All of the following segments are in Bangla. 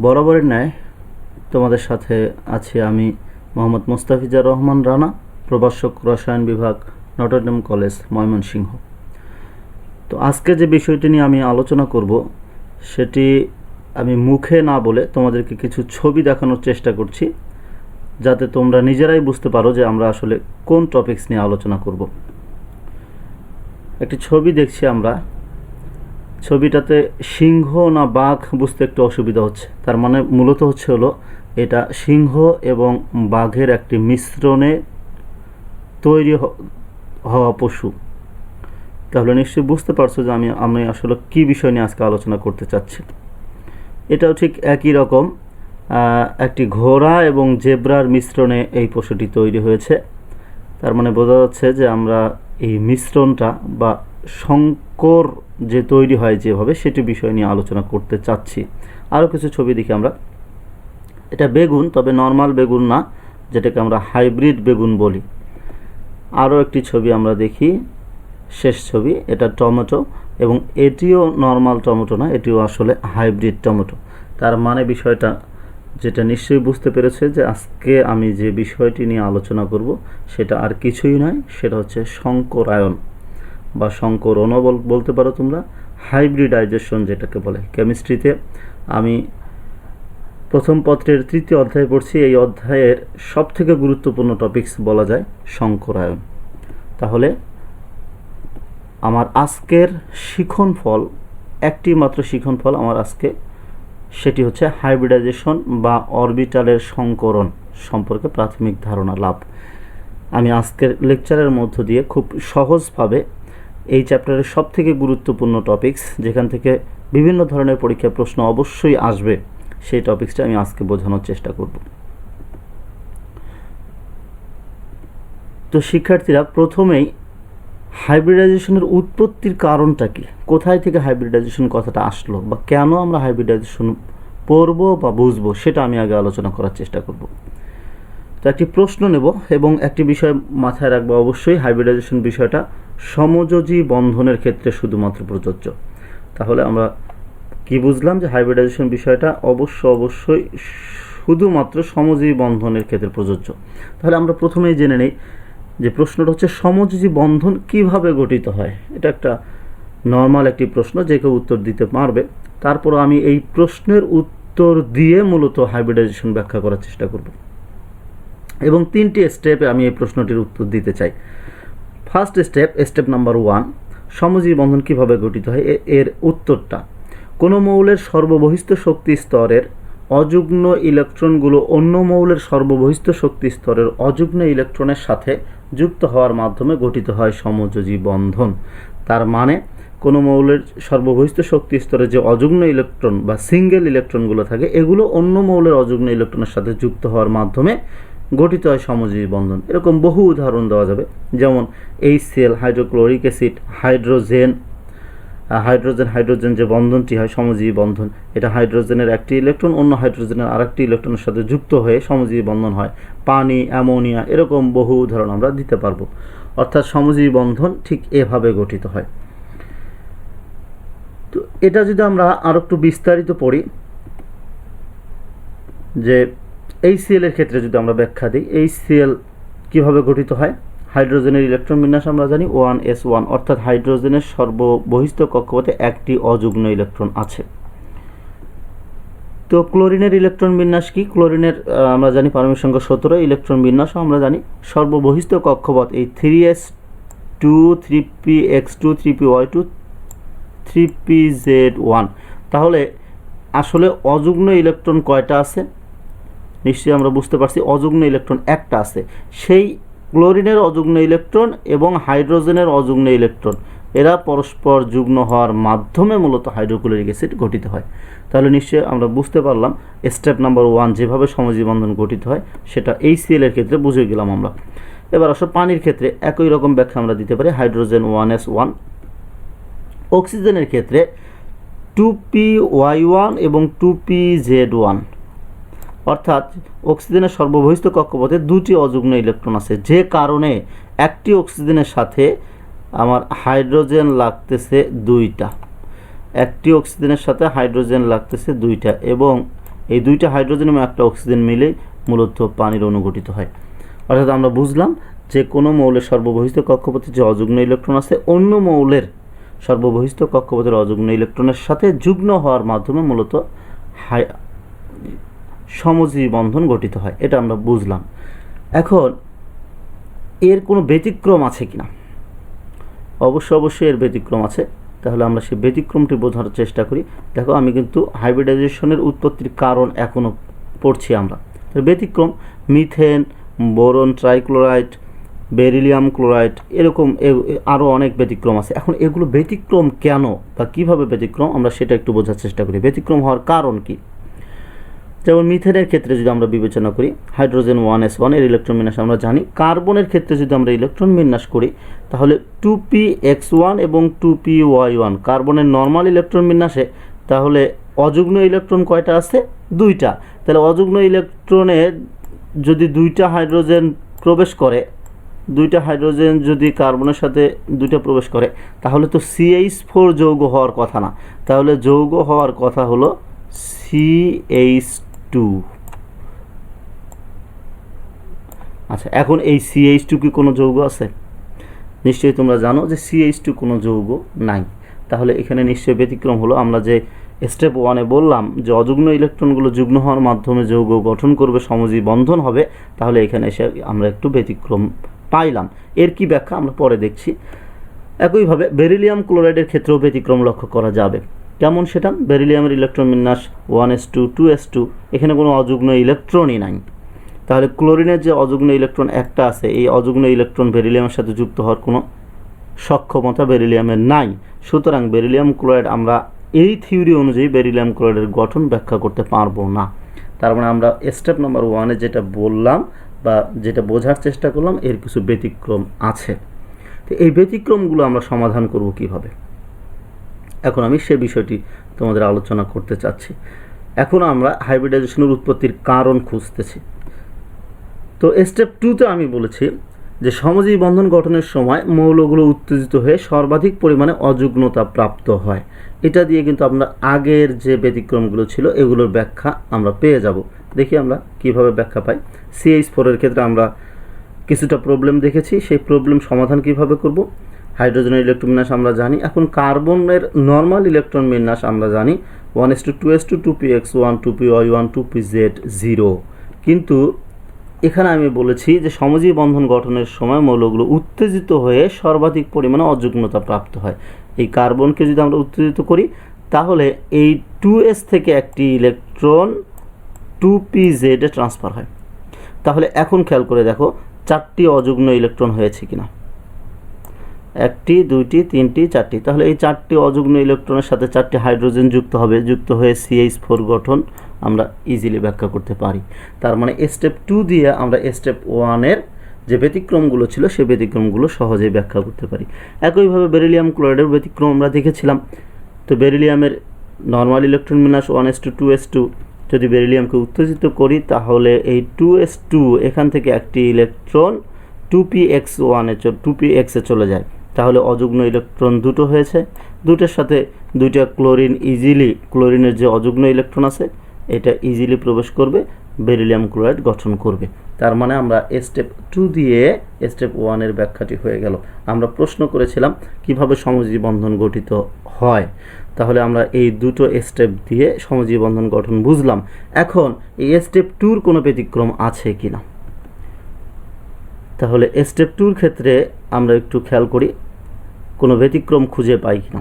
বরাবরের ন্যায় তোমাদের সাথে আছি আমি মোহাম্মদ মোস্তাফিজুর রহমান রানা, প্রভাষক রসায়ন বিভাগ, নটর ডেম কলেজ, ময়মনসিংহ। তো আজকে যে বিষয়টি নিয়ে আমি আলোচনা করব সেটি আমি মুখে না বলে তোমাদেরকে কিছু ছবি দেখানোর চেষ্টা করছি, যাতে তোমরা নিজেরাই বুঝতে পারো যে আমরা আসলে কোন টপিকস নিয়ে আলোচনা করব। একটি ছবি দেখছি আমরা, ছবিটাতে সিংহ না বাঘ বুঝতে একটু অসুবিধা হচ্ছে। তার মানে মূলত হলো এটা সিংহ এবং বাঘের একটি মিশ্রণে তৈরি হওয়া পশু। তাহলে নিশ্চয়ই বুঝতে পারছো যে আমি আসলে কী বিষয় নিয়ে আজকে আলোচনা করতে চাচ্ছি। এটাও ঠিক একই রকম, একটি ঘোড়া এবং জেব্রার মিশ্রণে এই পশুটি তৈরি হয়েছে। তার মানে বোঝা যাচ্ছে যে আমরা এই মিশ্রণটা বা সংকর যে তৈরি হয় যেভাবে, সেটি বিষয় নিয়ে আলোচনা করতে চাচ্ছি। আরও কিছু ছবি দেখি আমরা। এটা বেগুন, তবে নর্মাল বেগুন না, যেটাকে আমরা হাইব্রিড বেগুন বলি। আরও একটি ছবি আমরা দেখি, শেষ ছবি, এটা টমেটো, এবং এটিও নর্মাল টমেটো না, এটিও আসলে হাইব্রিড টমেটো। তার মানে বিষয়টা যেটা নিশ্চয়ই বুঝতে পেরেছে যে আজকে আমি যে বিষয়টি নিয়ে আলোচনা করব সেটা আর কিছুই নয়, সেটা হচ্ছে সংকরায়ন বা সংকরণও বলতে পারো তোমরা, হাইব্রিডাইজেশন যেটাকে বলে। কেমিস্ট্রিতে আমি প্রথম পত্রের 3য় অধ্যায়ে পড়ছি। এই অধ্যায়ের সবথেকে গুরুত্বপূর্ণ টপিকস বলা যায় সংকরায়ন। তাহলে আমার আজকের শিক্ষণফল, একটি মাত্র শিক্ষণফল আমার আজকে, সেটি হচ্ছে হাইব্রিডাইজেশন বা অরবিটালের সংকরণ সম্পর্কে প্রাথমিক ধারণা লাভ। আমি আজকের লেকচারের মধ্য দিয়ে খুব সহজভাবে এই চ্যাপ্টারের সবথেকে গুরুত্বপূর্ণ টপিকস, যেখান থেকে বিভিন্ন ধরনের পরীক্ষা প্রশ্ন অবশ্যই আসবে, সেই টপিকসটা আমি আজকে বোঝানোর চেষ্টা করব। তো শিক্ষার্থীরা, প্রথমেই হাইব্রিডাইজেশনের উৎপত্তির কারণটা কি, কোথায় থেকে হাইব্রিডাইজেশন কথাটা আসলো, বা কেন আমরা হাইব্রিডাইজেশন পড়ব বা বুঝবো, সেটা আমি আগে আলোচনা করার চেষ্টা করব। তো একটি প্রশ্ন নেব এবং একটি বিষয় মাথায় রাখবো অবশ্যই, হাইব্রিডাইজেশন বিষয়টা সমযোজী বন্ধনের ক্ষেত্রে শুধুমাত্র প্রযোজ্য। তাহলে আমরা কি বুঝলাম যে হাইব্রিডাইজেশন বিষয়টা অবশ্যই শুধুমাত্র সমযোজী বন্ধনের ক্ষেত্রে প্রযোজ্য। তাহলে আমরা প্রথমেই জেনে নেই যে প্রশ্নটা হচ্ছে সমযোজী বন্ধন কিভাবে গঠিত হয়। এটা একটা নর্মাল একটি প্রশ্ন, যে কেউ উত্তর দিতে পারবে। তারপর আমি এই প্রশ্নের উত্তর দিয়ে মূলত হাইব্রিডাইজেশন ব্যাখ্যা করার চেষ্টা করব, এবং 3টি স্টেপে আমি এই প্রশ্নটির উত্তর দিতে চাই। ফার্স্ট স্টেপ নাম্বার 1, সমযোজী বন্ধন কিভাবে গঠিত হয়। এর উত্তরটা, কোনো মৌলের সর্ববহিস্থ শক্তি স্তরের অযুগ্ম ইলেকট্রনগুলো অন্য মৌলের সর্ববহিস্থ শক্তি স্তরের অযুগ্ম ইলেকট্রনের সাথে যুক্ত হওয়ার মাধ্যমে গঠিত হয় সমযোজী বন্ধন। তার মানে কোনো মৌলের সর্ববহিস্থ শক্তি স্তরে যে অযুগ্ম ইলেকট্রন বা সিঙ্গেল ইলেকট্রনগুলো থাকে, এগুলো অন্য মৌলের অযুগ্ম ইলেকট্রনের সাথে যুক্ত হওয়ার মাধ্যমে গঠিত হয় সমযোজী বন্ধন। এরকম বহু উদাহরণ দেওয়া যাবে, যেমন HCl, হাইড্রোক্লোরিক অ্যাসিড, হাইড্রোজেন যে বন্ধনটি হয় সমযোজী বন্ধন, এটা হাইড্রোজেনের একটি ইলেকট্রন অন্য হাইড্রোজেনের আরেকটি ইলেকট্রনের সাথে যুক্ত হয়ে সমযোজী বন্ধন হয়। পানি, অ্যামোনিয়া, এরকম বহু উদাহরণ আমরা দিতে পারবো। অর্থাৎ সমযোজী বন্ধন ঠিক এভাবে গঠিত হয়। তো এটা যদি আমরা আরো একটু বিস্তারিত পড়ি, যে HCl এর ক্ষেত্রে যদি আমরা ব্যাখ্যা দিই, HCl কিভাবে গঠিত হয়। হাইড্রোজেনের ইলেকট্রন বিন্যাস আমরা জানি 1s1, অর্থাৎ হাইড্রোজেনের সর্ববহিস্থ কক্ষপথে একটি অযুগ্ম ইলেকট্রন আছে। তো ক্লোরিনের ইলেকট্রন বিন্যাস কি? ক্লোরিনের আমরা জানি পারমাণবিক সংখ্যা 17, ইলেকট্রন বিন্যাসও আমরা জানি সর্ববহিস্থ কক্ষপথ এই 3s2 3px2 3py2 3pz1। তাহলে আসলে অযুগ্ম ইলেকট্রন কয়টা আছে? নিশ্চয়ই আমরা বুঝতে পারছি অযুগ্ম ইলেকট্রন একটা আছে। সেই ক্লোরিনের অযুগ্ম ইলেকট্রন এবং হাইড্রোজেনের অযুগ্ম ইলেকট্রন, এরা পরস্পর যুগ্ম হওয়ার মাধ্যমে মূলত হাইড্রোক্লোরিক অ্যাসিড গঠিত হয়। তাহলে নিশ্চয়ই আমরা বুঝতে পারলাম স্টেপ নাম্বার 1 যেভাবে সমযোজী বন্ধন গঠিত হয়, সেটা HCl এর ক্ষেত্রে বুঝে গেলাম আমরা। এবার আসলে পানির ক্ষেত্রে একই রকম ব্যাখ্যা আমরা দিতে পারি, হাইড্রোজেন 1s1। অক্সিজেনের ক্ষেত্রে 2py1 এবং 2pz1, অর্থাৎ অক্সিজেনের সর্ববহিস্থ কক্ষপথে দুটি অযুগ্ম ইলেকট্রন আছে, যে কারণে একটি অক্সিজেনের সাথে আমার হাইড্রোজেন লাগতেছে 2টা, একটি অক্সিজেনের সাথে হাইড্রোজেন লাগতেছে 2টা, এবং এই দুইটা হাইড্রোজেন এবং একটা অক্সিজেন মিলে মূলত পানির অণু গঠিত হয়। অর্থাৎ আমরা বুঝলাম যে কোনো মৌলের সর্ববহিস্থ কক্ষপথে যে অযুগ্ম ইলেকট্রন আছে অন্য মৌলের সর্ববহিস্থ কক্ষপথের অযুগ্ম ইলেকট্রনের সাথে যুগ্ম হওয়ার মাধ্যমে মূলত সমজীবী বন্ধন গঠিত হয়, এটা আমরা বুঝলাম। এখন এর কোনো ব্যতিক্রম আছে কিনা? অবশ্যই এর ব্যতিক্রম আছে। তাহলে আমরা সেই ব্যতিক্রমটি বোঝার চেষ্টা করি। দেখো আমি কিন্তু হাইব্রিডাইজেশনের উৎপত্তির কারণ এখনও পড়ছি আমরা। ব্যতিক্রম methane, boron trichloride, beryllium chloride, এরকম আরও অনেক ব্যতিক্রম আছে। এখন এগুলো ব্যতিক্রম কেন বা কীভাবে ব্যতিক্রম আমরা সেটা একটু বোঝার চেষ্টা করি। ব্যতিক্রম হওয়ার কারণ কি? যেমন মিথেনের ক্ষেত্রে যদি আমরা বিবেচনা করি হাইড্রোজেন 1s1 এর ইলেকট্রন বিন্যাস আমরা জানি। কার্বনের ক্ষেত্রে যদি আমরা ইলেকট্রন বিন্যাস করি তাহলে 2px1 এবং 2py1 কার্বনের নর্মাল ইলেকট্রন বিন্যাসে, তাহলে অযুগ্ম ইলেকট্রন কয়টা আছে? দুইটা। তাহলে অযুগ্ম ইলেকট্রনে যদি দুইটা হাইড্রোজেন প্রবেশ করে, দুইটা হাইড্রোজেন যদি কার্বনের সাথে দুইটা প্রবেশ করে তাহলে তো CH4 যৌগ হওয়ার কথা না, তাহলে যৌগ হওয়ার কথা হলো CH2। আচ্ছা, এখন এই CH2 কি কোনো যৌগ আছে? নিশ্চয়ই তোমরা জানো যে CH2 কোনো যৌগ নাই। তাহলে এখানে নিশ্চয়ই ব্যতিক্রম হলো আমরা যে স্টেপ 1-এ বললাম যে অযুগ্ম ইলেকট্রনগুলো যুগ্ম হওয়ার মাধ্যমে যৌগ গঠন করবে, সমজীবী বন্ধন হবে। তাহলে এখানে এসে আমরা একটু ব্যতিক্রম পাইলাম। এর কি ব্যাখ্যা আমরা পরে দেখছি। একইভাবে বেরিলিয়াম ক্লোরাইডের ক্ষেত্রেও ব্যতিক্রম লক্ষ্য করা যাবে। কেমন সেটা? বেরিলিয়ামের ইলেকট্রন বিন্যাস 1s2 2s2, এখানে কোনো অযুগ্ম ইলেকট্রনই নাই। তাহলে ক্লোরিনের যে অযুগ্ম ইলেকট্রন একটা আছে, এই অযুগ্ম ইলেকট্রন বেরিলিয়ামের সাথে যুক্ত হওয়ার কোনো সক্ষমতা বেরিলিয়ামের নাই। সুতরাং বেরিলিয়াম ক্লোরাইড আমরা এই থিওরি অনুযায়ী বেরিলিয়াম ক্লোরাইডের গঠন ব্যাখ্যা করতে পারবো না। তার মানে আমরা স্টেপ নাম্বার 1-এ যেটা বললাম বা যেটা বোঝার চেষ্টা করলাম এর কিছু ব্যতিক্রম আছে। তো এই ব্যতিক্রমগুলো আমরা সমাধান করব কিভাবে, এখন আমি সে বিষয়টি তোমাদের আলোচনা করতে চাচ্ছি। এখন আমরা হাইব্রিডাইজেশনের উৎপত্তির কারণ খুঁজতেছি। তো স্টেপ 2-তে আমি বলেছি যে সমজীবী বন্ধন গঠনের সময় মৌলগুলো উত্তেজিত হয়ে সর্বাধিক পরিমাণে অযুগ্মতা প্রাপ্ত হয়। এটা দিয়ে কিন্তু আমরা আগের যে ব্যতিক্রমগুলো ছিল এগুলোর ব্যাখ্যা আমরা পেয়ে যাব। দেখি আমরা কিভাবে ব্যাখ্যা পাই। CH4 এর ক্ষেত্রে আমরা কিছুটা প্রবলেম দেখেছি, সেই প্রবলেম সমাধান কিভাবে করব। হাইড্রোজেনের ইলেকট্রন বিন্যাস আমরা জানি। এখন কার্বনের নর্মাল ইলেকট্রন বিন্যাস আমরা জানি 1s2 2s2 2px1 2py1 2pz0। কিন্তু এখানে আমি বলেছি যে সমজীবী বন্ধন গঠনের সময় মৌলগুলো উত্তেজিত হয়ে সর্বাধিক পরিমাণে অযুগ্মতা প্রাপ্ত হয়। এই কার্বনকে যদি আমরা উত্তেজিত করি তাহলে এই 2s থেকে একটি ইলেকট্রন 2pz এ ট্রান্সফার হয়। তাহলে এখন খেয়াল করে দেখো 4টি অযুগ্ম ইলেকট্রন হয়েছে কিনা। 1টি 2টি 3টি 4টি। তাহলে এই 4টি অযুগ্ম ইলেকট্রনের সাথে 4টি হাইড্রোজেন যুক্ত হবে, যুক্ত হয়ে CH4 গঠন আমরা ইজিলি ব্যাখ্যা করতে পারি। তার মানে স্টেপ 2 দিয়ে আমরা স্টেপ 1-এর যে ব্যতিক্রমগুলো ছিল সেই ব্যতিক্রমগুলো সহজেই ব্যাখ্যা করতে পারি। একইভাবে বেরিলিয়াম ক্লোরাইডের ব্যতিক্রম আমরা দেখেছিলাম। তো বেরিলিয়ামের নর্মাল ইলেকট্রন বিন্যাস 1s2 2s2, যদি বেরিলিয়ামকে উত্তেজিত করি তাহলে এই 2s2 এখান থেকে একটি ইলেকট্রন 2px এ চলে যায়। তাহলে অযুগ্ম ইলেকট্রন দুটো হয়েছে, দুটোর সাথে দুইটা ক্লোরিন ইজিলি, ক্লোরিনের যে অযুগ্ম ইলেকট্রন আছে এটা ইজিলি প্রবেশ করবে, বেরিলিয়াম ক্লোরাইড গঠন করবে। তার মানে আমরা স্টেপ 2 দিয়ে স্টেপ 1-এর ব্যাখ্যাটি হয়ে গেল। আমরা প্রশ্ন করেছিলাম কিভাবে সমজীবী বন্ধন গঠিত হয়, তাহলে আমরা এই দুটো স্টেপ দিয়ে সমজীবী বন্ধন গঠন বুঝলাম। এখন এই স্টেপ 2-র কোনো ব্যতিক্রম আছে কিনা, তাহলে স্টেপ 2-র ক্ষেত্রে আমরা একটু খেয়াল করি কোনো ব্যতিক্রম খুঁজে পাই কিনা।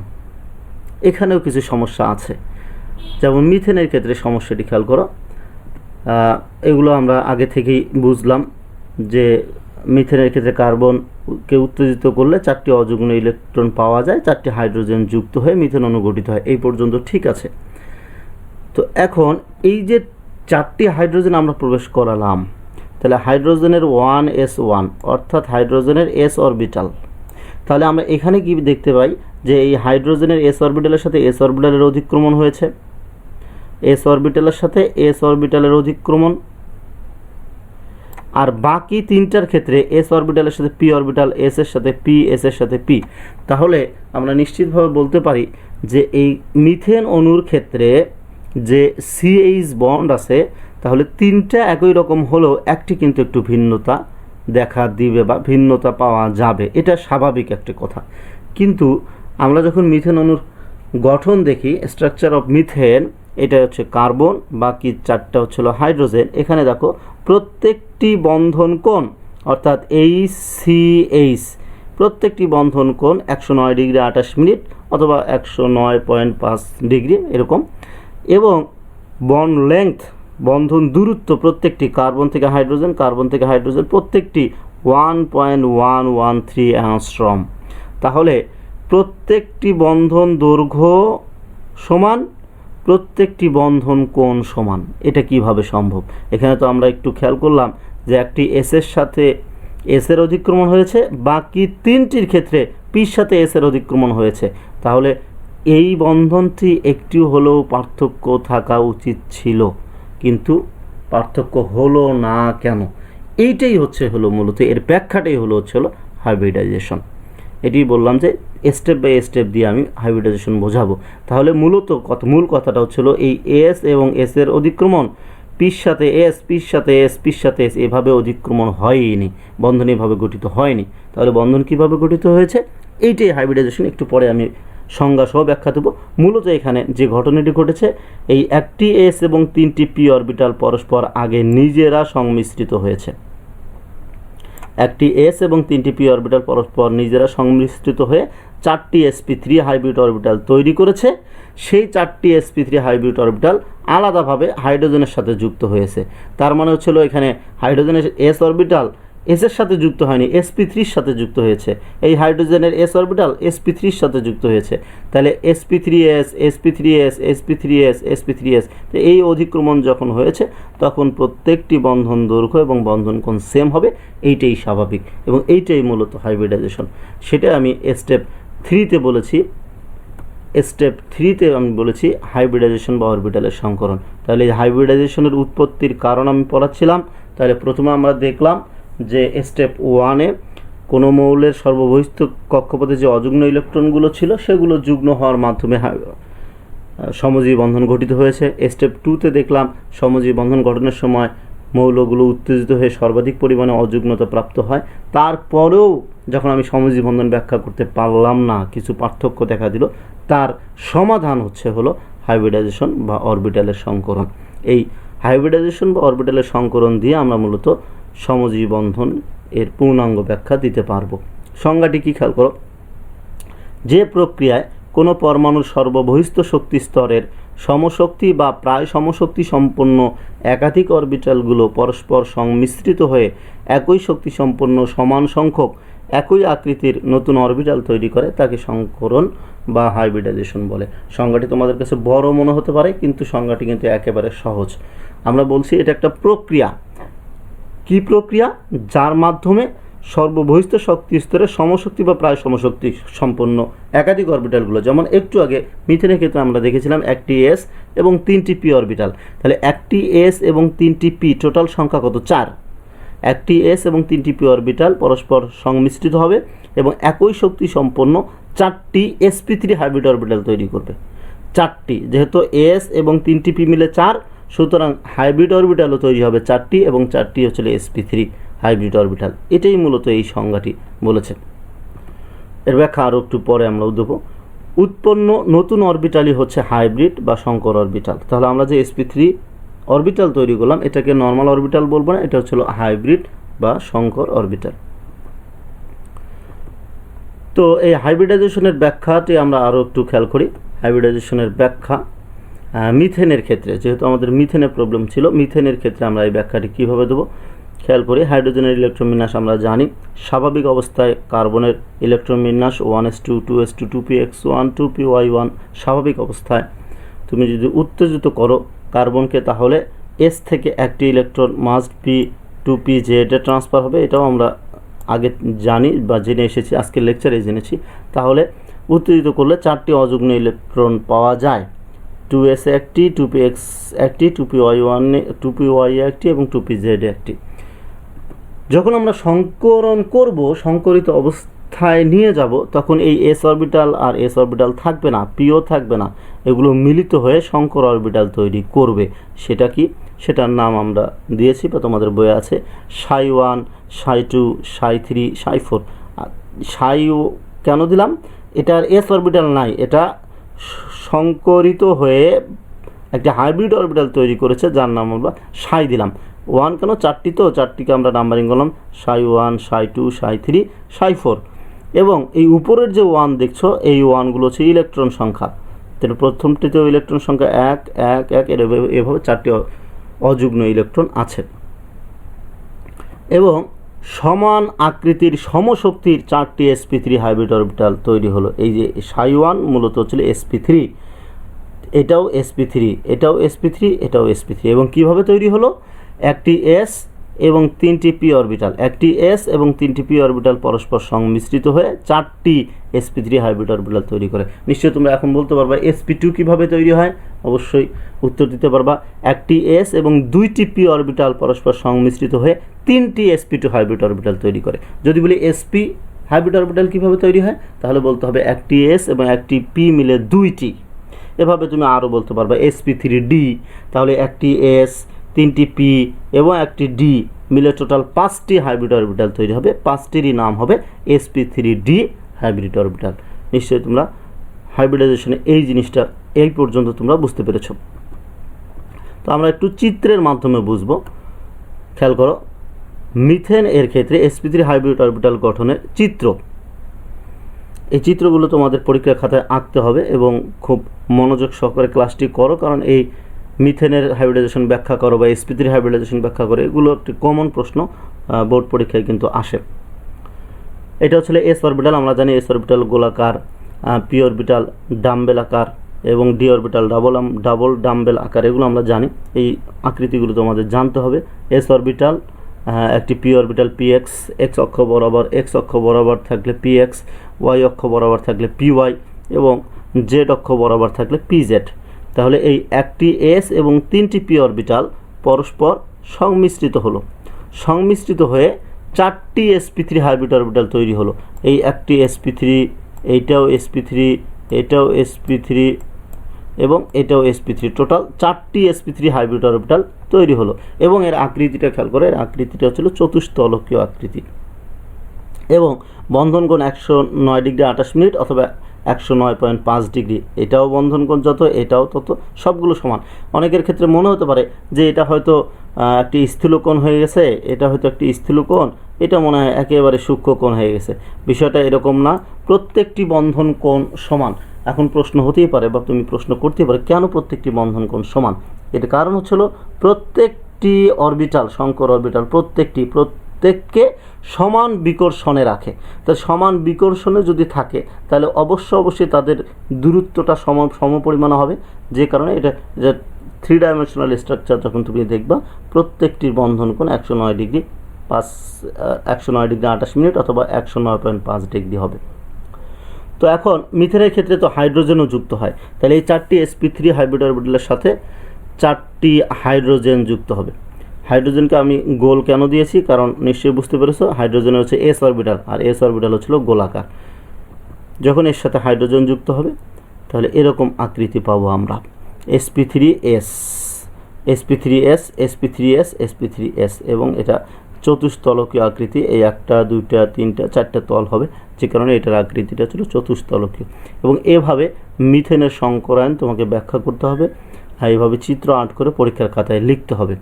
এখানেও কিছু সমস্যা আছে। যেমন মিথেনের ক্ষেত্রে সমস্যাটি খেয়াল করো। এগুলো আমরা আগে থেকেই বুঝলাম যে মিথেনের ক্ষেত্রে কার্বনকে উত্তেজিত করলে 4টি অযুগ্ম ইলেকট্রন পাওয়া যায়, 4টি হাইড্রোজেন যুক্ত হয়ে মিথেন অণু গঠিত হয়। এই পর্যন্ত ঠিক আছে। তো এখন এই যে 4টি হাইড্রোজেন আমরা প্রবেশ করালাম, তাহলে হাইড্রোজেনের 1s1 অর্থাৎ হাইড্রোজেনের s অরবিটাল। তাহলে আমরা এখানে কি দেখতে পাই যে এই হাইড্রোজেনের s অরবিটালের সাথে s অরবিটালের অধিক্রমণ হয়েছে, s অরবিটালের সাথে s অরবিটালের অধিক্রমণ। আর বাকি তিনটার ক্ষেত্রে s অরবিটালের সাথে p অরবিটাল, s এর সাথে p, s এর সাথে p। তাহলে আমরা নিশ্চিতভাবে বলতে পারি যে এই মিথেন অণুর ক্ষেত্রে যে সিএইচ বন্ড আছে, তাহলে তিনটা একই রকম হলেও একটি কিন্তু একটু ভিন্নতা দেখা দিবে বা ভিন্নতা পাওয়া যাবে, এটা স্বাভাবিক একটি কথা। কিন্তু আমরা যখন মিথেন অণুর গঠন দেখি, স্ট্রাকচার অফ মিথেন, এটা হচ্ছে কার্বন, বাকি চারটা হচ্ছিল হাইড্রোজেন। এখানে দেখো প্রত্যেকটি বন্ধন কোণ অর্থাৎ HCH প্রত্যেকটি বন্ধন কোণ 109 ডিগ্রি 28 মিনিট অথবা 109.5 ডিগ্রি এরকম, এবং বন্ড লেংথ বন্ধন দূরত্ব প্রত্যেকটি কার্বন থেকে হাইড্রোজেন প্রত্যেকটি 1.113 অ্যাংস্ট্রম। তাহলে প্রত্যেকটি বন্ধন দৈর্ঘ্য সমান, প্রত্যেকটি বন্ধন কোণ সমান। এটা কিভাবে সম্ভব? এখানে তো আমরা একটু খেয়াল করলাম যে একটি এসের সাথে এসের অধিক্রমণ হয়েছে, বাকি তিনটির ক্ষেত্রে পির সাথে এসের অধিক্রমণ হয়েছে। তাহলে এই বন্ধনটি একটু হলেও পার্থক্য থাকা উচিত ছিল, কিন্তু পার্থক্য হলো না কেন? এইটাই হলো মূলত এর ব্যাখ্যাটাই হলো হাইব্রিডাইজেশন। এটি বললাম যে স্টেপ বাই স্টেপ দিয়ে আমি হাইব্রিডাইজেশন বোঝাবো। তাহলে মূল কথাটা হচ্ছিল এই এস এবং এস এর অধিক্রমণ পির সাথে এস এভাবে অধিক্রমণ হয়নি, বন্ধন এভাবে গঠিত হয়নি। তাহলে বন্ধন কিভাবে গঠিত হয়েছে, এইটাই হাইব্রিডাইজেশন। একটু পরে আমি সংজ্ঞা সহ ব্যাখ্যা দেবো। মূলত এখানে যে ঘটনাটি ঘটেছে, এই একটি এস এবং তিনটি পি অরবিটাল পরস্পর আগে নিজেরা সংমিশ্রিত হয়েছে। একটি এস এবং তিনটি পি অরবিটাল পরস্পর নিজেরা সংমিশ্রিত হয়ে 4টি sp3 হাইব্রিড অরবিটাল তৈরি করেছে। সেই 4টি sp3 হাইব্রিড অরবিটাল আলাদাভাবে হাইড্রোজেনের সাথে যুক্ত হয়েছে। তার মানে হচ্ছিল এখানে হাইড্রোজেনের এস অরবিটাল এসের সাথে যুক্ত হয়নি, sp3 সাথে যুক্ত হয়েছে। এই হাইড্রোজেনের এস অরবিটাল sp3 সাথে যুক্ত হয়েছে। তাহলে sp3s তো এই অধিক্রমণ যখন হয়েছে তখন প্রত্যেকটি বন্ধন দৈর্ঘ্য এবং বন্ধন কোণ সেম হবে। এইটাই স্বাভাবিক এবং এইটাই মূলত হাইব্রিডাইজেশন। সেটা আমি স্টেপ 3তে বলেছি। স্টেপ 3তে আমি বলেছি হাইব্রিডাইজেশন বা অরবিটালের সংকরণ। তাহলে এই হাইব্রিডাইজেশনের উৎপত্তির কারণ আমি পড়াচ্ছিলাম। তাহলে প্রথমে আমরা দেখলাম যে স্টেপ 1-এ কোনো মৌলের সর্ববহিস্থ কক্ষপথে যে অযুগ্ম ইলেকট্রনগুলো ছিল সেগুলো যুগ্ম হওয়ার মাধ্যমে সমজীবী বন্ধন গঠিত হয়েছে। স্টেপ 2তে দেখলাম সমজীবী বন্ধন গঠনের সময় মৌলগুলো উত্তেজিত হয়ে সর্বাধিক পরিমাণে অযুগ্মতা প্রাপ্ত হয়। তারপরেও যখন আমি সমজীবী বন্ধন ব্যাখ্যা করতে পারলাম না, কিছু পার্থক্য দেখা দিল, তার সমাধান হলো হাইব্রিডাইজেশন বা অরবিটালের সংকরণ। এই হাইব্রিডাইজেশন বা অরবিটালের সংকরণ দিয়ে আমরা মূলত সমজীবী বন্ধন এর পূর্ণাঙ্গ ব্যাখ্যা দিতে পারবো। সংজ্ঞাটি কি খেয়াল করো, যে প্রক্রিয়ায় কোনো পরমাণুর সর্ববহিস্থ শক্তি স্তরের সমশক্তি বা প্রায় সমশক্তি সম্পন্ন একাধিক অরবিটালগুলো পরস্পর সংমিশ্রিত হয়ে একই শক্তি সম্পন্ন সমান সংখ্যক একই আকৃতির নতুন অরবিটাল তৈরি করে তাকে সংকরণ বা হাইব্রিডাইজেশন বলে। সংজ্ঞাটি তোমাদের কাছে বড় মনে হতে পারে, কিন্তু সংজ্ঞাটি কিন্তু একেবারে সহজ। আমরা বলছি এটা একটা প্রক্রিয়া। কি প্রক্রিয়া? যার মাধ্যমে সর্ববহিস্থ শক্তি স্তরে সমশক্তি বা প্রায় সমশক্তি সম্পন্ন একাধিক অরবিটালগুলো, যেমন একটু আগে মিথেনের ক্ষেত্রে আমরা দেখেছিলাম একটি এস এবং 3টি পি অরবিটাল। তাহলে একটি এস এবং 3টি পি, টোটাল সংখ্যা কত? 4। একটি এস এবং 3টি পি অরবিটাল পরস্পর সংমিশ্রিত হবে এবং একই শক্তি সম্পন্ন 4টি sp3 হাইব্রিড অরবিটাল তৈরি করবে। 4টি, যেহেতু এস এবং 3টি পি মিলে 4, সুতরাং হাইব্রিড অরবিটালও তৈরি হবে 4টি এবং 4টি হচ্ছে sp3 হাইব্রিড অরবিটাল। এটাই মূলত এই সংজ্ঞাটি বলেছে। এর ব্যাখ্যা আরও একটু পরে আমরা দেবো। উৎপন্ন নতুন অরবিটালই হচ্ছে হাইব্রিড বা সংকর অরবিটাল। তাহলে আমরা যে sp3 অরবিটাল তৈরি করলাম এটাকে নর্মাল অরবিটাল বলবো না, এটা হচ্ছে হাইব্রিড বা সংকর অরবিটাল। তো এই হাইব্রিডাইজেশনের ব্যাখ্যাটি আমরা আরও একটু খেয়াল করি। হাইব্রিডাইজেশনের ব্যাখ্যা মিথেনের ক্ষেত্রে, যেহেতু আমাদের মিথেনের প্রবলেম ছিল, মিথেনের ক্ষেত্রে আমরা এই ব্যাখ্যাটি কীভাবে দেবো খেয়াল করি। হাইড্রোজেনের ইলেকট্রন বিন্যাস আমরা জানি। স্বাভাবিক অবস্থায় কার্বনের ইলেকট্রন বিন্যাস 1s2 2s2 2px1 2py1। স্বাভাবিক অবস্থায় তুমি যদি উত্তেজিত করো কার্বনকে, তাহলে এস থেকে একটি electron must be 2pz a transfer হবে। এটাও আমরা আগে জানি বা জেনে এসেছি, আজকের লেকচারে জেনেছি। তাহলে উত্তেজিত করলে 4টি অযুগ্ম ইলেকট্রন পাওয়া যায়। 2s একটি, 2px একটি, 2py একটি এবং 2pz একটি। যখন আমরা সংকরণ করব, সংকরিত অবস্থায় নিয়ে যাব তখন এই এস অরবিটাল আর এস অরবিটাল থাকবে না, পিও থাকবে না, এগুলো মিলিত হয়ে শঙ্কর অরবিটাল তৈরি করবে। সেটা কি, সেটার নাম আমরা দিয়েছি বা তোমাদের বইয়ে আছে সাই 1, সাই 2, সাই 3, সাই 4। সাই কেন দিলাম, এটার এস অরবিটাল নাই, এটা সংকরিত হয়ে একটা হাইব্রিড অরবিটাল তৈরি করেছে যার নাম আমরা সাই দিলাম। 1 কেন, 4টি, তো 4টিকে আমরা নাম্বারিং করলাম সাই 1, সাই 2, সাই 3, সাই 4। এবং এই উপরের যে 1 দেখছো, এই 1গুলো হচ্ছে ইলেকট্রন সংখ্যা। তাহলে প্রথমটিতেও ইলেকট্রন সংখ্যা 1, 1, 1, এভাবে 4টি অযুগ্ম ইলেকট্রন আছে। এবং সমান আকৃতির সমশক্তির 4টি sp3 হাইব্রিড অরবিটাল তৈরি হলো। এই যে সাই 1 মূলত হচ্ছিল sp3, এটাও sp3, এটাও sp3, এটাও sp3। এবং কিভাবে তৈরি হলো, একটি s এবং 3টি p অরবিটাল, একটি s এবং 3টি p অরবিটাল পরস্পর সংমিশ্রিত হয়ে 4টি sp3 হাইব্রিড অরবিটাল তৈরি করে। নিশ্চয়ই তোমরা এখন বলতে পারবা sp2 কিভাবে তৈরি হয়, অবশ্যই উত্তর দিতে পারবা। একটি s এবং 2টি p অরবিটাল পরস্পর সংমিশ্রিত হয়ে 3টি sp2 হাইব্রিড অরবিটাল তৈরি করে। যদি বলি sp হাইব্রিড অরবিটাল কিভাবে তৈরি হয়, তাহলে বলতে হবে একটি s এবং একটি p মিলে 2টি। এভাবে তুমি আরও বলতে পারবা sp3d, তাহলে একটি s, 3টি p এবং একটি d মিলে টোটাল 5টি হাইব্রিড অরবিটাল তৈরি হবে, 5টিরই নাম হবে sp3d হাইব্রিড অরবিটাল। নিশ্চয়ই তোমরা হাইব্রিডাইজেশনে এই জিনিসটা এই পর্যন্ত তোমরা বুঝতে পেরেছ। তো আমরা একটু চিত্রের মাধ্যমে বুঝবো। খেয়াল করো, মিথেন এর ক্ষেত্রে sp3 হাইব্রিড অরবিটাল গঠনের চিত্র, এই চিত্রগুলো তোমাদের পরীক্ষার খাতায় আঁকতে হবে এবং খুব মনোযোগ সহকারে ক্লাসটি করো, কারণ এই মিথেনের হাইব্রিডাইজেশন ব্যাখ্যা করো বা sp3 হাইব্রিডাইজেশন ব্যাখ্যা করো, এগুলো একটি কমন প্রশ্ন বোর্ড পরীক্ষায় কিন্তু আসে। এটা হচ্ছে এস অরবিটাল, আমরা জানি এস অরবিটাল গোলাকার, পি অরবিটাল ডাম্বেল আকার এবং ডি অরবিটাল ডাবল ডাম্বেল আকার, এগুলো আমরা জানি। এই আকৃতিগুলো তোমাদের জানতে হবে। এস অরবিটাল একটি পি অরবিটাল px, এক্স অক্ষ বরাবর, এক্স অক্ষ বরাবর থাকলে px, ওয়াই অক্ষ বরাবর থাকলে py এবং জেড অক্ষ বরাবর থাকলে pz। তাহলে এই একটি s এবং 3টি p অরবিটাল পরস্পর সংমিশ্রিত হলো, সংমিশ্রিত হয়ে 4টি sp3 হাইব্রিড অরবিটাল তৈরি হলো। এই একটি sp3, এইটাও sp3, এটাও sp3 এবং এটাও sp3, টোটাল 4টি sp3 হাইব্রিড অরবিটাল তৈরি হলো। এবং এর আকৃতিটা খেয়াল করে, এর আকৃতিটা হচ্ছিল চতুস্তলকীয় আকৃতি এবং বন্ধন কোণ 109 ডিগ্রি 28 মিনিট অথবা 109.5 ডিগ্রি। এটাও বন্ধন কোণ যত, এটাও তত, সবগুলো সমান। অনেকের ক্ষেত্রে মনে হতে পারে যে এটা হয়তো একটি স্থূলকোণ হয়ে গেছে, এটা হয়তো একটি স্থূলকোণ, এটা মনে হয় একেবারে সূক্ষ্ম কোণ হয়ে গেছে। বিষয়টা এরকম না, প্রত্যেকটি বন্ধন কোণ সমান। এখন প্রশ্ন হতেই পারে বা তুমি প্রশ্ন করতে পারে কেন প্রত্যেকটি বন্ধন কোণ সমান। এর কারণ হচ্ছিল প্রত্যেকটি অরবিটাল, শঙ্কর অরবিটাল প্রত্যেককে সমান বিকর্ষণে রাখে। তাই সমান বিকর্ষণে যদি থাকে তাহলে অবশ্যই তাদের দূরত্বটা সমপরিমাণ হবে। যে কারণে এটা 3 ডাইমেনশনাল স্ট্রাকচার যখন তুমি দেখবা, প্রত্যেকটির বন্ধন কোণ 109 ডিগ্রি 28 মিনিট অথবা 109.5 ডিগ্রি হবে। তো এখন মিথেনের ক্ষেত্রে তো হাইড্রোজেনও যুক্ত হয়, তাহলে এই 4টি sp3 হাইব্রিড অরবিটালের সাথে 4টি হাইড্রোজেন যুক্ত হবে। হাইড্রোজেনকে আমি গোল কেন দিয়েছি, কারণ নিশ্চয়ই বুঝতে পেরেছো হাইড্রোজেনের হচ্ছে এস অরবিটাল আর এস অরবিটাল হচ্ছিল গোলাকার। যখন এর সাথে হাইড্রোজেন যুক্ত হবে তাহলে এরকম আকৃতি পাবো আমরা, sp3s, sp3s, sp3s, sp3s এবং এটা চতুস্তলকীয় আকৃতি। এই 1টা 2টা 3টা 4টা তল হবে, যে কারণে এটার আকৃতিটা ছিল চতুস্তলকীয়। এবং এভাবে মিথেনের সংকরায়ন তোমাকে ব্যাখ্যা করতে হবে, আর এইভাবে চিত্র আর্ট করে পরীক্ষার খাতায় লিখতে হবে।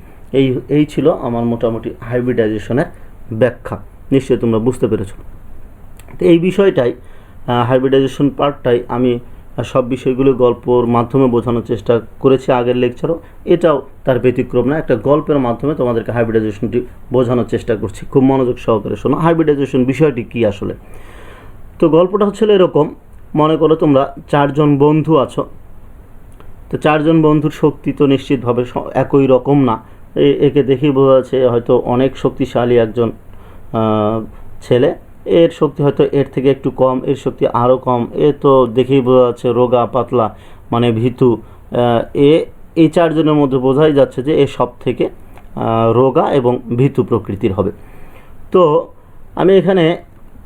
এই ছিল আমার মোটামুটি হাইব্রিডাইজেশনের ব্যাখ্যা। নিশ্চয়ই তোমরা বুঝতে পেরেছো। তো এই বিষয়টাই হাইব্রিডাইজেশন পার্টটাই আমি সব বিষয়গুলো গল্পর মাধ্যমে বোঝানোর চেষ্টা করেছি আগের লেকচারও, এটাও তার ব্যতিক্রম না। একটা গল্পের মাধ্যমে তোমাদেরকে হাইব্রিডাইজেশনটি বোঝানোর চেষ্টা করছি। খুব মনোযোগ সহকারে শোনো হাইব্রিডাইজেশন বিষয়টি কী আসলে। তো গল্পটা হচ্ছিল এরকম, মনে করো তোমরা 4 জন বন্ধু আছো। তো 4 জন বন্ধুর শক্তি তো নিশ্চিতভাবে একই রকম না। একে দেখেই বোঝা যাচ্ছে হয়তো অনেক শক্তিশালী একজন ছেলে, এর শক্তি হয়তো এর থেকে একটু কম, এর শক্তি আরও কম, এ তো দেখেই বোঝা যাচ্ছে রোগা পাতলা মানে ভীতু। এই 4 জনের মধ্যে বোঝাই যাচ্ছে যে এ সব থেকে রোগা এবং ভীতু প্রকৃতির হবে। তো আমি এখানে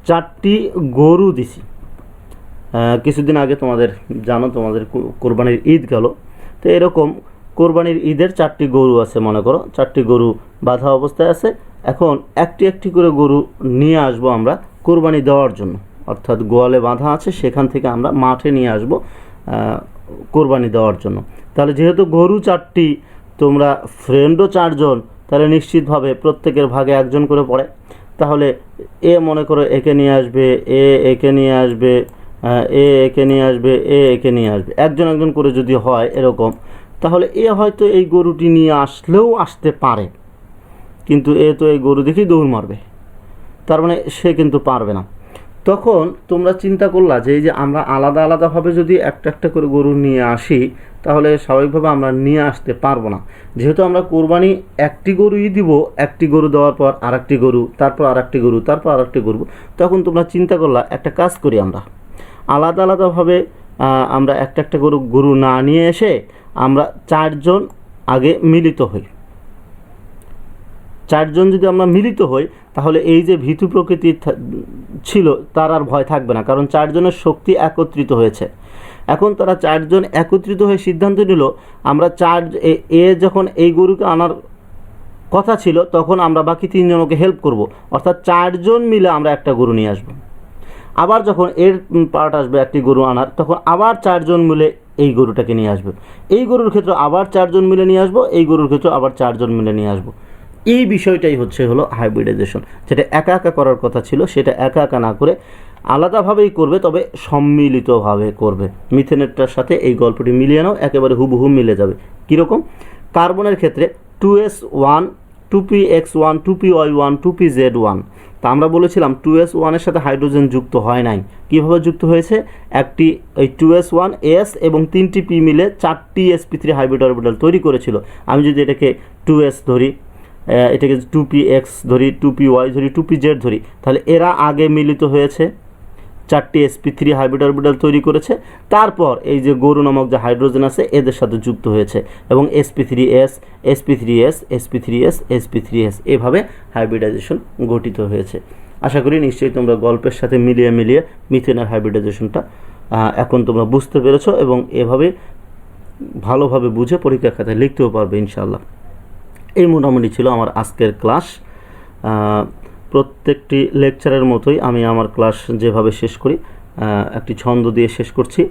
4টি গরু দিছি। কিছুদিন আগে তোমাদের কোরবানির ঈদ গেল, তো এরকম কোরবানির ঈদের 4টি গরু আছে, মনে করো 4টি গরু বাঁধা অবস্থায় আছে। এখন একটি একটি করে গরু নিয়ে আসবো আমরা কোরবানি দেওয়ার জন্য, অর্থাৎ গোয়ালে বাঁধা আছে, সেখান থেকে আমরা মাঠে নিয়ে আসবো কোরবানি দেওয়ার জন্য। তাহলে যেহেতু গরু 4টি, তোমরা ফ্রেন্ডও 4 জন, তাহলে নিশ্চিতভাবে প্রত্যেকের ভাগে একজন করে পড়ে। তাহলে এ মনে করো একে নিয়ে আসবে, একে নিয়ে আসবে, একে নিয়ে আসবে, একে নিয়ে আসবে, একজন একজন করে যদি হয় এরকম, তাহলে হয়তো এই গরুটি নিয়ে আসলেও আসতে পারে, কিন্তু তো এই গরু দেখেই দৌড় মারবে, তার মানে সে কিন্তু পারবে না। তখন তোমরা চিন্তা করলা যে এই যে আমরা আলাদা আলাদাভাবে যদি একটা একটা করে গরু নিয়ে আসি, তাহলে স্বাভাবিকভাবে আমরা নিয়ে আসতে পারবো না। যেহেতু আমরা কোরবানি একটি গরুই দিব, একটি গরু দেওয়ার পর আরেকটি গরু, তারপর আরেকটি গরু, তারপর আরেকটি গরু, তখন তোমরা চিন্তা করলা একটা কাজ করি, আমরা আলাদা আলাদাভাবে আমরা একটা একটা গরু না নিয়ে এসে আমরা 4 জন আগে মিলিত হই। 4 জন যদি আমরা মিলিত হই, তাহলে এই যে ভীতু প্রকৃতি ছিল তার আর ভয় থাকবে না, কারণ 4 জনের শক্তি একত্রিত হয়েছে। এখন তারা 4 জন একত্রিত হয়ে সিদ্ধান্ত নিল, আমরা যখন এই গরুকে আনার কথা ছিল, তখন আমরা বাকি 3 জনকে হেল্প করব, অর্থাৎ 4 জন মিলে আমরা একটা গরু নিয়ে আসব। আবার যখন এর পার্ট আসবে একটি গরু আনার, তখন আবার 4 জন মিলে এই গরুটাকে নিয়ে আসবে। এই গরুর ক্ষেত্রে আবার 4 জন মিলে নিয়ে আসবো, এই গরুর ক্ষেত্রে আবার 4 জন মিলে নিয়ে আসবো। এই বিষয়টাই হলো হাইব্রিডাইজেশন। যেটা একা একা করার কথা ছিল, সেটা একা একা না করে আলাদাভাবেই করবে, তবে সম্মিলিতভাবে করবে। মিথেনেরটার সাথে এই গল্পটি মিলিয়ে নাও, একেবারে হুবহু মিলে যাবে। কীরকম? কার্বনের ক্ষেত্রে 2s1 2px1 2py1 2pz1, তা আমরা বলেছিলাম 2s1 এর সাথে হাইড্রোজেন যুক্ত হয় নাই। কীভাবে যুক্ত হয়েছে? একটি এই 2s1 s এবং 3টি p মিলে 4টি sp3 হাইব্রিড অরবিটাল তৈরি করেছিল। আমি যদি এটাকে 2s ধরি, এটাকে 2px ধরি, 2py ধরি, 2pz ধরি, তাহলে এরা আগে মিলিত হয়েছে, 4টি sp3 হাইব্রিড অরবিটাল তৈরি করেছে। তারপর এই যে গরু নামক যে হাইড্রোজেন আছে এদের সাথে যুক্ত হয়েছে, এবং sp3s sp3s sp3s sp3s এভাবে হাইব্রিডাইজেশন গঠিত হয়েছে। আশা করি নিশ্চয়ই তোমরা গল্পের সাথে মিলিয়ে মিথেনের হাইব্রিডাইজেশনটা এখন তোমরা বুঝতে পেরেছো, এবং এভাবে ভালোভাবে বুঝে পরীক্ষার খাতায় লিখতেও পারবে ইনশাআল্লাহ। এই মোটামুটি ছিল আমার আজকের ক্লাস। প্রত্যেকটি লেকচারের মতোই আমি আমার ক্লাস যেভাবে শেষ করি, একটি ছন্দ দিয়ে শেষ করছি।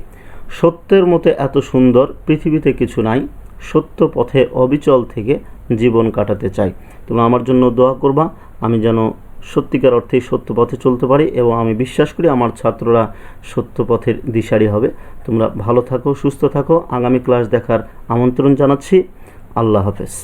সত্যের মতো এত সুন্দর পৃথিবীতে কিছু নাই, সত্য পথে অবিচল থেকে জীবন কাটাতে চাই। তোমরা আমার জন্য দোয়া করবা, আমি যেন সত্যিকার অর্থেই সত্য পথে চলতে পারি, এবং আমি বিশ্বাস করি আমার ছাত্ররা সত্য পথের দিশারি হবে। তোমরা ভালো থাকো, সুস্থ থাকো। আগামী ক্লাস দেখার আমন্ত্রণ জানাচ্ছি। আল্লাহ হাফেজ।